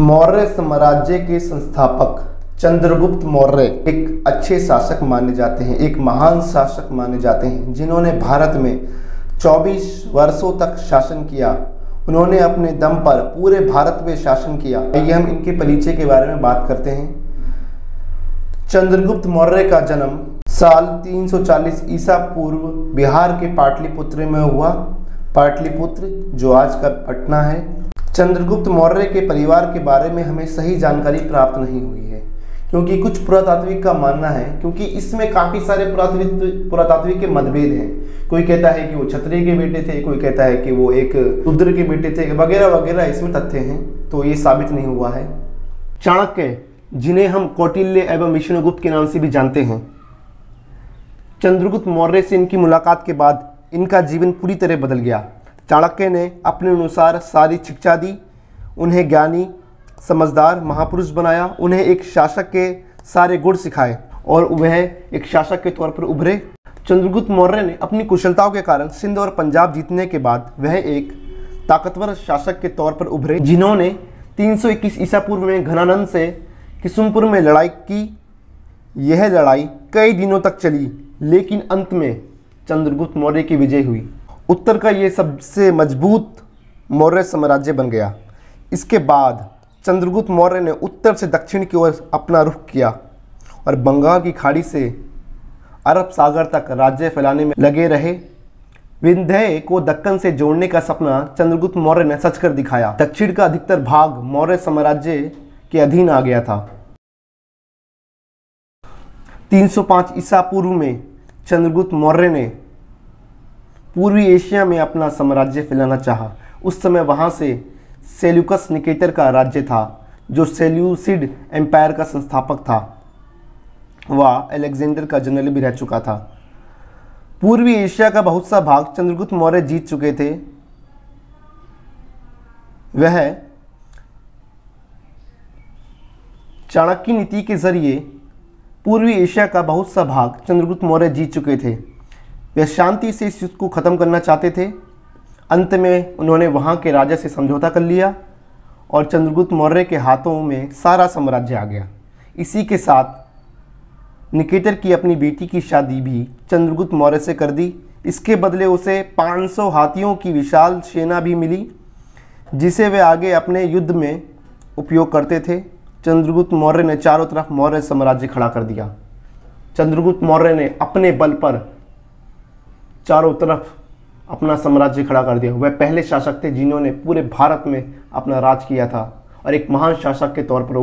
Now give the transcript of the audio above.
मौर्य साम्राज्य के संस्थापक चंद्रगुप्त मौर्य एक अच्छे शासक माने जाते हैं, एक महान शासक माने जाते हैं, जिन्होंने भारत में 24 वर्षों तक शासन किया। उन्होंने अपने दम पर पूरे भारत में शासन किया। आइए हम इनके परिचय के बारे में बात करते हैं। चंद्रगुप्त मौर्य का जन्म साल 340 ईसा पूर्व बिहार के पाटलिपुत्र में हुआ। पाटलिपुत्र जो आज का पटना है। चंद्रगुप्त मौर्य के परिवार के बारे में हमें सही जानकारी प्राप्त नहीं हुई है, क्योंकि कुछ पुरातात्विक का मानना है, क्योंकि इसमें काफ़ी सारे पुरातात्विक के मतभेद हैं। कोई कहता है कि वो क्षत्रिय के बेटे थे, कोई कहता है कि वो एक शूद्र के बेटे थे, वगैरह वगैरह इसमें तथ्य हैं, तो ये साबित नहीं हुआ है। चाणक्य, जिन्हें हम कौटिल्य एवं विष्णुगुप्त के नाम से भी जानते हैं, चंद्रगुप्त मौर्य से इनकी मुलाकात के बाद इनका जीवन पूरी तरह बदल गया। चाणक्य ने अपने अनुसार सारी शिक्षा दी, उन्हें ज्ञानी समझदार महापुरुष बनाया, उन्हें एक शासक के सारे गुण सिखाए और वह एक शासक के तौर पर उभरे। चंद्रगुप्त मौर्य ने अपनी कुशलताओं के कारण सिंध और पंजाब जीतने के बाद वह एक ताकतवर शासक के तौर पर उभरे, जिन्होंने 321 ईसा पूर्व में घनानंद से किशुनपुर में लड़ाई की। यह लड़ाई कई दिनों तक चली, लेकिन अंत में चंद्रगुप्त मौर्य की विजय हुई। उत्तर का ये सबसे मजबूत मौर्य साम्राज्य बन गया। इसके बाद चंद्रगुप्त मौर्य ने उत्तर से दक्षिण की ओर अपना रुख किया और बंगाल की खाड़ी से अरब सागर तक राज्य फैलाने में लगे रहे। विंध्य को दक्कन से जोड़ने का सपना चंद्रगुप्त मौर्य ने सच कर दिखाया। दक्षिण का अधिकतर भाग मौर्य साम्राज्य के अधीन आ गया था। 305 ईसा पूर्व में चंद्रगुप्त मौर्य ने पूर्वी एशिया में अपना साम्राज्य फैलाना चाहा। उस समय वहाँ से सेल्यूकस निकेटर का राज्य था, जो सेल्यूसिड एम्पायर का संस्थापक था। वह अलेक्जेंडर का जनरल भी रह चुका था। पूर्वी एशिया का बहुत सा भाग चंद्रगुप्त मौर्य जीत चुके थे। वह चाणक्य नीति के जरिए पूर्वी एशिया का बहुत सा भाग चंद्रगुप्त मौर्य जीत चुके थे। वे शांति से इस युद्ध को ख़त्म करना चाहते थे। अंत में उन्होंने वहाँ के राजा से समझौता कर लिया और चंद्रगुप्त मौर्य के हाथों में सारा साम्राज्य आ गया। इसी के साथ निकेटर की अपनी बेटी की शादी भी चंद्रगुप्त मौर्य से कर दी। इसके बदले उसे 500 हाथियों की विशाल सेना भी मिली, जिसे वे आगे अपने युद्ध में उपयोग करते थे। चंद्रगुप्त मौर्य ने चारों तरफ मौर्य साम्राज्य खड़ा कर दिया। चंद्रगुप्त मौर्य ने अपने बल पर चारों तरफ अपना साम्राज्य खड़ा कर दिया। वह पहले शासक थे जिन्होंने पूरे भारत में अपना राज किया था और एक महान शासक के तौर पर